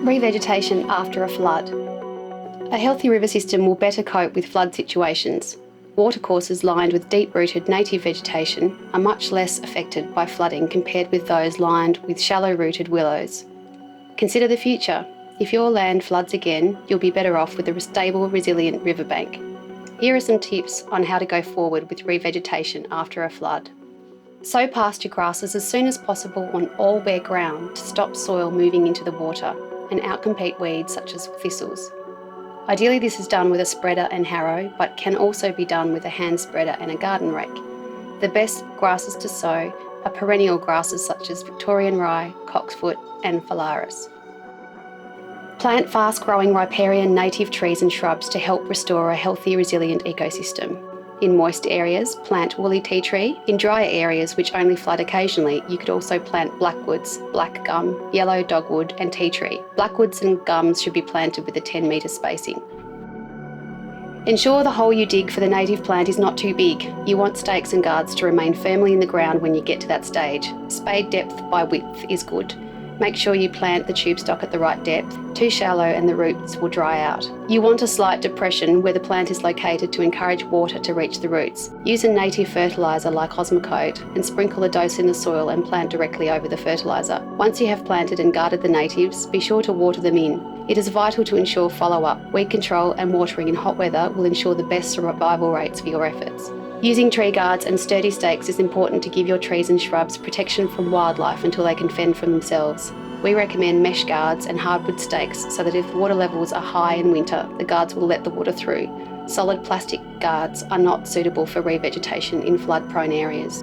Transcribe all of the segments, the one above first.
Revegetation after a flood. A healthy river system will better cope with flood situations. Watercourses lined with deep-rooted native vegetation are much less affected by flooding compared with those lined with shallow-rooted willows. Consider the future. If your land floods again, you'll be better off with a stable, resilient riverbank. Here are some tips on how to go forward with revegetation after a flood. Sow pasture grasses as soon as possible on all bare ground to stop soil moving into the water and outcompete weeds such as thistles. Ideally, this is done with a spreader and harrow, but can also be done with a hand spreader and a garden rake. The best grasses to sow are perennial grasses such as Victorian rye, cocksfoot and phalaris. Plant fast-growing riparian native trees and shrubs to help restore a healthy, resilient ecosystem. In moist areas, plant woolly tea tree. In drier areas which only flood occasionally, you could also plant blackwoods, black gum, yellow dogwood and tea tree. Blackwoods and gums should be planted with a 10-metre spacing. Ensure the hole you dig for the native plant is not too big. You want stakes and guards to remain firmly in the ground when you get to that stage. Spade depth by width is good. Make sure you plant the tube stock at the right depth. Too shallow and the roots will dry out. You want a slight depression where the plant is located to encourage water to reach the roots. Use a native fertiliser like Osmocote and sprinkle a dose in the soil and plant directly over the fertiliser. Once you have planted and guarded the natives, be sure to water them in. It is vital to ensure follow-up. Weed control and watering in hot weather will ensure the best survival rates for your efforts. Using tree guards and sturdy stakes is important to give your trees and shrubs protection from wildlife until they can fend for themselves. We recommend mesh guards and hardwood stakes so that if water levels are high in winter, the guards will let the water through. Solid plastic guards are not suitable for revegetation in flood-prone areas.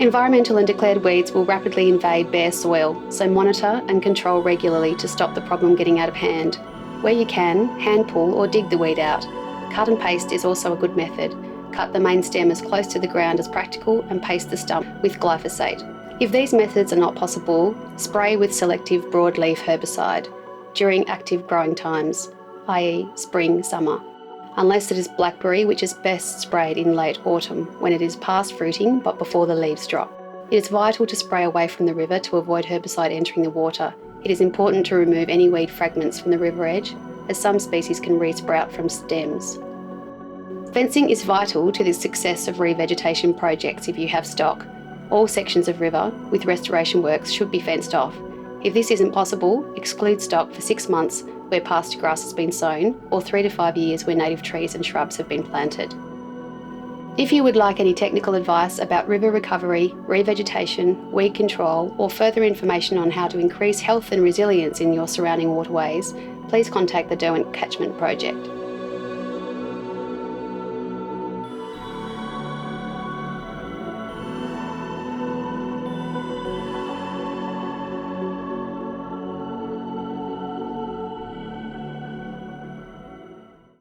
Environmental and declared weeds will rapidly invade bare soil, so monitor and control regularly to stop the problem getting out of hand. Where you can, hand pull or dig the weed out. Cut and paste is also a good method. Cut the main stem as close to the ground as practical and paste the stump with glyphosate. If these methods are not possible, spray with selective broadleaf herbicide during active growing times, i.e. spring, summer, unless it is blackberry, which is best sprayed in late autumn when it is past fruiting but before the leaves drop. It is vital to spray away from the river to avoid herbicide entering the water. It is important to remove any weed fragments from the river edge, as some species can re-sprout from stems. Fencing is vital to the success of revegetation projects if you have stock. All sections of river with restoration works should be fenced off. If this isn't possible, exclude stock for 6 months where pasture grass has been sown or 3 to 5 years where native trees and shrubs have been planted. If you would like any technical advice about river recovery, revegetation, weed control, or further information on how to increase health and resilience in your surrounding waterways, please contact the Derwent Catchment Project.